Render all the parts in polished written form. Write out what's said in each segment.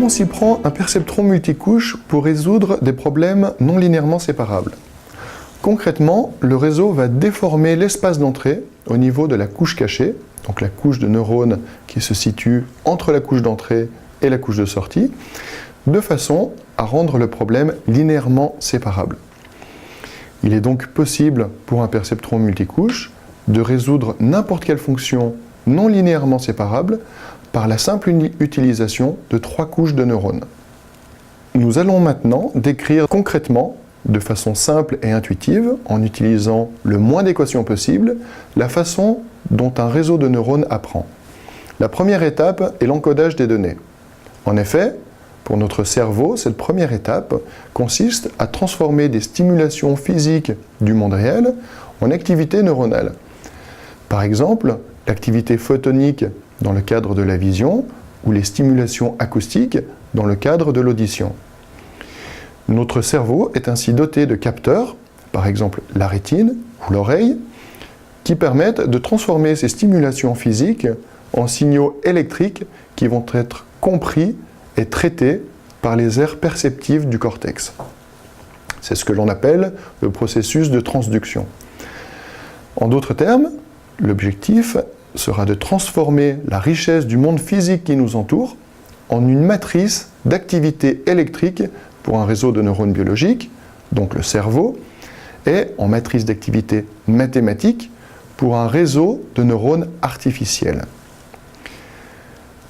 Comment s'y prend un perceptron multicouche pour résoudre des problèmes non linéairement séparables? Concrètement, le réseau va déformer l'espace d'entrée au niveau de la couche cachée, donc la couche de neurones qui se situe entre la couche d'entrée et la couche de sortie, de façon à rendre le problème linéairement séparable. Il est donc possible pour un perceptron multicouche de résoudre n'importe quelle fonction non linéairement séparable par la simple utilisation de 3 couches de neurones. Nous allons maintenant décrire concrètement, de façon simple et intuitive, en utilisant le moins d'équations possible, la façon dont un réseau de neurones apprend. La première étape est l'encodage des données. En effet, pour notre cerveau, cette première étape consiste à transformer des stimulations physiques du monde réel en activité neuronale. Par exemple, l'activité photonique dans le cadre de la vision ou les stimulations acoustiques dans le cadre de l'audition. Notre cerveau est ainsi doté de capteurs, par exemple la rétine ou l'oreille, qui permettent de transformer ces stimulations physiques en signaux électriques qui vont être compris et traités par les aires perceptives du cortex. C'est ce que l'on appelle le processus de transduction. En d'autres termes, l'objectif sera de transformer la richesse du monde physique qui nous entoure en une matrice d'activité électrique pour un réseau de neurones biologiques, donc le cerveau, et en matrice d'activité mathématique pour un réseau de neurones artificiels.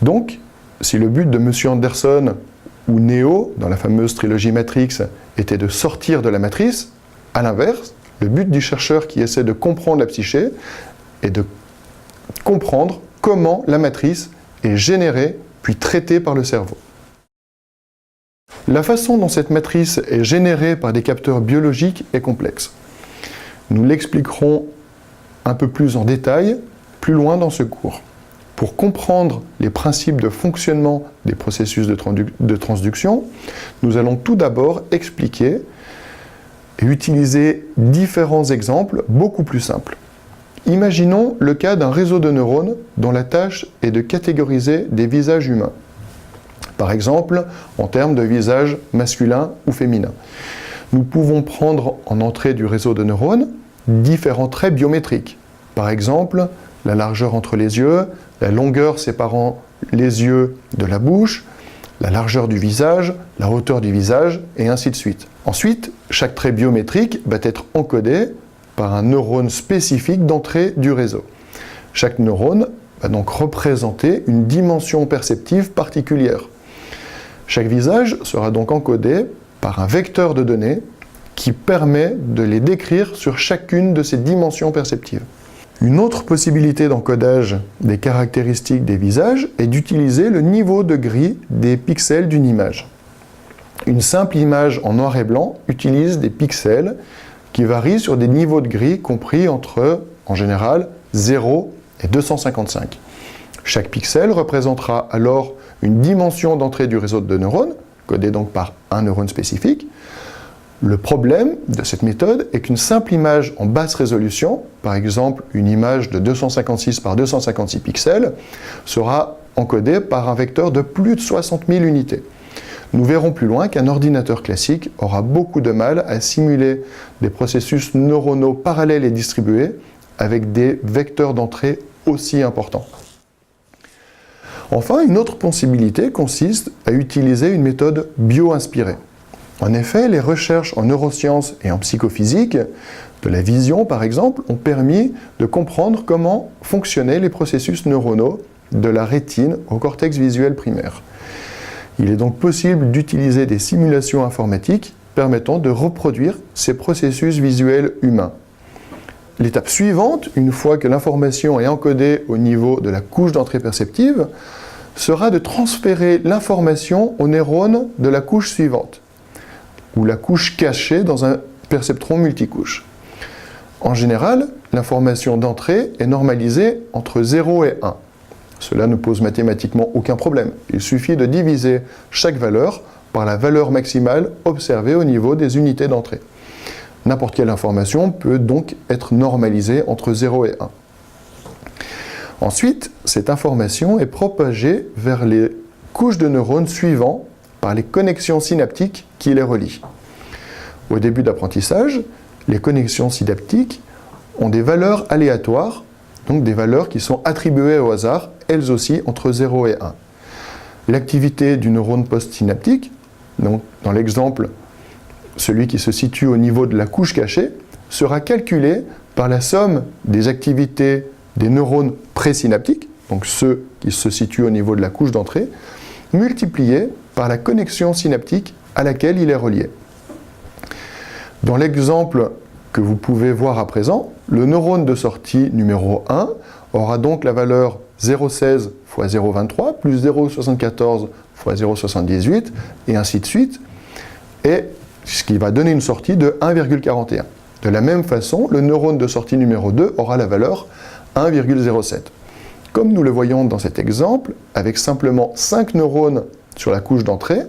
Donc, si le but de M. Anderson ou Neo, dans la fameuse trilogie Matrix, était de sortir de la matrice, à l'inverse, le but du chercheur qui essaie de comprendre la psyché est de comprendre comment la matrice est générée puis traitée par le cerveau. La façon dont cette matrice est générée par des capteurs biologiques est complexe. Nous l'expliquerons un peu plus en détail, plus loin dans ce cours. Pour comprendre les principes de fonctionnement des processus de transduction, nous allons tout d'abord expliquer et utiliser différents exemples beaucoup plus simples. Imaginons le cas d'un réseau de neurones dont la tâche est de catégoriser des visages humains. Par exemple, en termes de visage masculin ou féminin. Nous pouvons prendre en entrée du réseau de neurones différents traits biométriques. Par exemple, la largeur entre les yeux, la longueur séparant les yeux de la bouche, la largeur du visage, la hauteur du visage, et ainsi de suite. Ensuite, chaque trait biométrique va être encodé par un neurone spécifique d'entrée du réseau. Chaque neurone va donc représenter une dimension perceptive particulière. Chaque visage sera donc encodé par un vecteur de données qui permet de les décrire sur chacune de ces dimensions perceptives. Une autre possibilité d'encodage des caractéristiques des visages est d'utiliser le niveau de gris des pixels d'une image. Une simple image en noir et blanc utilise des pixels qui varient sur des niveaux de gris compris entre, en général, 0 et 255. Chaque pixel représentera alors une dimension d'entrée du réseau de neurones, codée donc par un neurone spécifique. Le problème de cette méthode est qu'une simple image en basse résolution, par exemple une image de 256 par 256 pixels, sera encodée par un vecteur de plus de 60 000 unités. Nous verrons plus loin qu'un ordinateur classique aura beaucoup de mal à simuler des processus neuronaux parallèles et distribués avec des vecteurs d'entrée aussi importants. Enfin, une autre possibilité consiste à utiliser une méthode bio-inspirée. En effet, les recherches en neurosciences et en psychophysique, de la vision par exemple, ont permis de comprendre comment fonctionnaient les processus neuronaux de la rétine au cortex visuel primaire. Il est donc possible d'utiliser des simulations informatiques permettant de reproduire ces processus visuels humains. L'étape suivante, une fois que l'information est encodée au niveau de la couche d'entrée perceptive, sera de transférer l'information aux neurones de la couche suivante, ou la couche cachée dans un perceptron multicouche. En général, l'information d'entrée est normalisée entre 0 et 1. Cela ne pose mathématiquement aucun problème. Il suffit de diviser chaque valeur par la valeur maximale observée au niveau des unités d'entrée. N'importe quelle information peut donc être normalisée entre 0 et 1. Ensuite, cette information est propagée vers les couche de neurones suivants par les connexions synaptiques qui les relient. Au début d'apprentissage, les connexions synaptiques ont des valeurs aléatoires, donc des valeurs qui sont attribuées au hasard, elles aussi entre 0 et 1. L'activité du neurone postsynaptique, donc dans l'exemple, celui qui se situe au niveau de la couche cachée, sera calculée par la somme des activités des neurones présynaptiques, donc ceux qui se situent au niveau de la couche d'entrée, multipliée par la connexion synaptique à laquelle il est relié. Dans l'exemple que vous pouvez voir à présent, le neurone de sortie numéro 1 aura donc la valeur 0,16 fois 0,23 plus 0,74 fois 0,78 et ainsi de suite, et ce qui va donner une sortie de 1,41. De la même façon, le neurone de sortie numéro 2 aura la valeur 1,07. Comme nous le voyons dans cet exemple, avec simplement 5 neurones sur la couche d'entrée,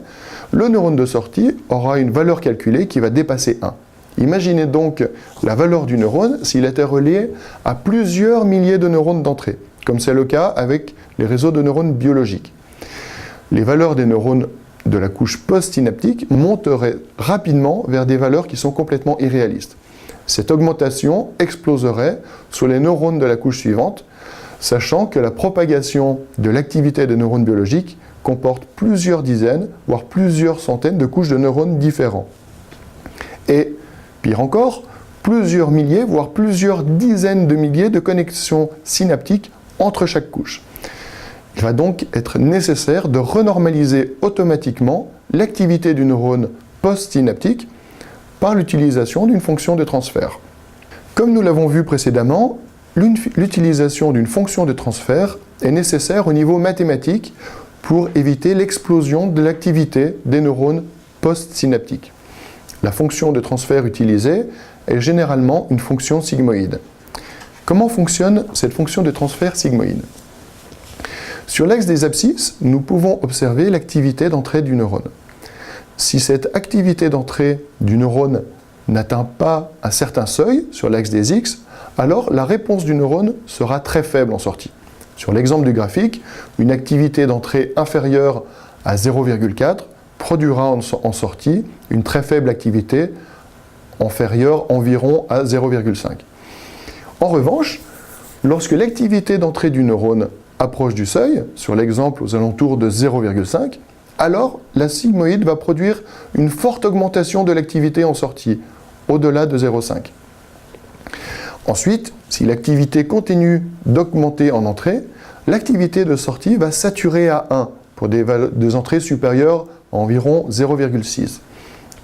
le neurone de sortie aura une valeur calculée qui va dépasser 1. Imaginez donc la valeur du neurone s'il était relié à plusieurs milliers de neurones d'entrée, comme c'est le cas avec les réseaux de neurones biologiques. Les valeurs des neurones de la couche postsynaptique monteraient rapidement vers des valeurs qui sont complètement irréalistes. Cette augmentation exploserait sur les neurones de la couche suivante, sachant que la propagation de l'activité des neurones biologiques comporte plusieurs dizaines, voire plusieurs centaines de couches de neurones différents. Et, pire encore, plusieurs milliers, voire plusieurs dizaines de milliers de connexions synaptiques entre chaque couche. Il va donc être nécessaire de renormaliser automatiquement l'activité du neurone postsynaptique par l'utilisation d'une fonction de transfert. Comme nous l'avons vu précédemment, l'utilisation d'une fonction de transfert est nécessaire au niveau mathématique pour éviter l'explosion de l'activité des neurones postsynaptiques. La fonction de transfert utilisée est généralement une fonction sigmoïde. Comment fonctionne cette fonction de transfert sigmoïde? Sur l'axe des abscisses, nous pouvons observer l'activité d'entrée du neurone. Si cette activité d'entrée du neurone n'atteint pas un certain seuil sur l'axe des X, alors la réponse du neurone sera très faible en sortie. Sur l'exemple du graphique, une activité d'entrée inférieure à 0,4 produira en sortie une très faible activité inférieure environ à 0,5. En revanche, lorsque l'activité d'entrée du neurone approche du seuil, sur l'exemple aux alentours de 0,5, alors la sigmoïde va produire une forte augmentation de l'activité en sortie, au-delà de 0,5. Ensuite, si l'activité continue d'augmenter en entrée, l'activité de sortie va saturer à 1 pour des entrées supérieures à environ 0,6.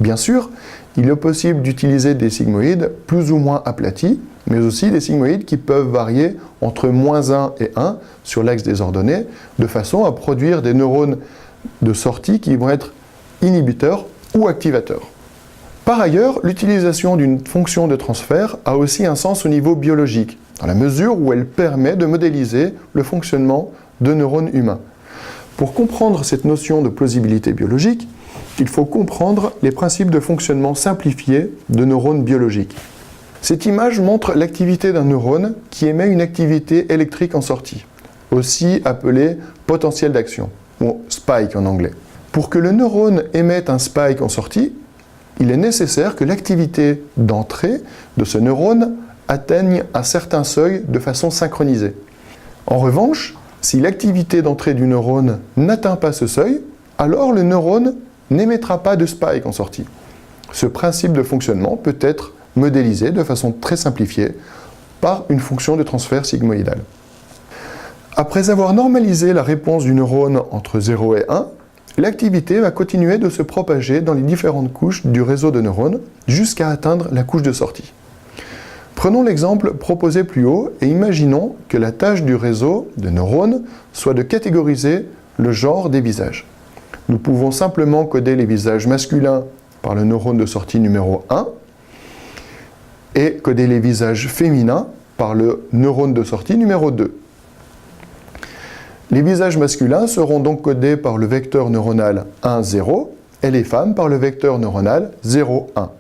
Bien sûr, il est possible d'utiliser des sigmoïdes plus ou moins aplatis, mais aussi des sigmoïdes qui peuvent varier entre -1 et 1 sur l'axe des ordonnées, de façon à produire des neurones de sortie qui vont être inhibiteurs ou activateurs. Par ailleurs, l'utilisation d'une fonction de transfert a aussi un sens au niveau biologique, dans la mesure où elle permet de modéliser le fonctionnement de neurones humains. Pour comprendre cette notion de plausibilité biologique, il faut comprendre les principes de fonctionnement simplifiés de neurones biologiques. Cette image montre l'activité d'un neurone qui émet une activité électrique en sortie, aussi appelée potentiel d'action, ou spike en anglais. Pour que le neurone émette un spike en sortie, il est nécessaire que l'activité d'entrée de ce neurone atteigne un certain seuil de façon synchronisée. En revanche, si l'activité d'entrée du neurone n'atteint pas ce seuil, alors le neurone n'émettra pas de spike en sortie. Ce principe de fonctionnement peut être modélisé de façon très simplifiée par une fonction de transfert sigmoïdal. Après avoir normalisé la réponse du neurone entre 0 et 1, l'activité va continuer de se propager dans les différentes couches du réseau de neurones jusqu'à atteindre la couche de sortie. Prenons l'exemple proposé plus haut et imaginons que la tâche du réseau de neurones soit de catégoriser le genre des visages. Nous pouvons simplement coder les visages masculins par le neurone de sortie numéro 1 et coder les visages féminins par le neurone de sortie numéro 2. Les visages masculins seront donc codés par le vecteur neuronal 1, 0 et les femmes par le vecteur neuronal 0, 1.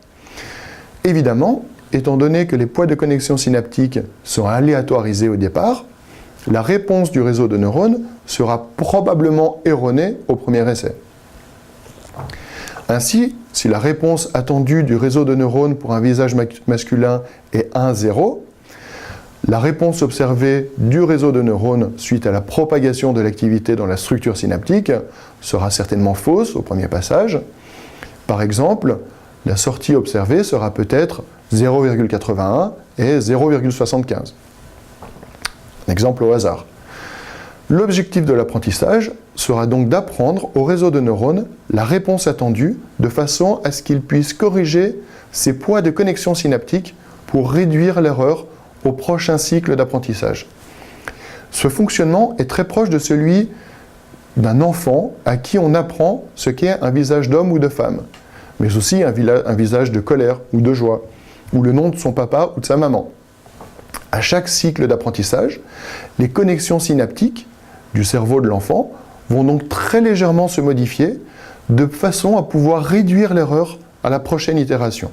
Évidemment, étant donné que les poids de connexion synaptique sont aléatoirisés au départ, la réponse du réseau de neurones sera probablement erronée au premier essai. Ainsi, si la réponse attendue du réseau de neurones pour un visage masculin est 1, 0, la réponse observée du réseau de neurones suite à la propagation de l'activité dans la structure synaptique sera certainement fausse au premier passage. Par exemple, la sortie observée sera peut-être 0,81 et 0,75. Un exemple au hasard. L'objectif de l'apprentissage sera donc d'apprendre au réseau de neurones la réponse attendue de façon à ce qu'il puisse corriger ses poids de connexion synaptique pour réduire l'erreur au prochain cycle d'apprentissage. Ce fonctionnement est très proche de celui d'un enfant à qui on apprend ce qu'est un visage d'homme ou de femme, mais aussi un visage de colère ou de joie, ou le nom de son papa ou de sa maman. À chaque cycle d'apprentissage, les connexions synaptiques du cerveau de l'enfant vont donc très légèrement se modifier de façon à pouvoir réduire l'erreur à la prochaine itération.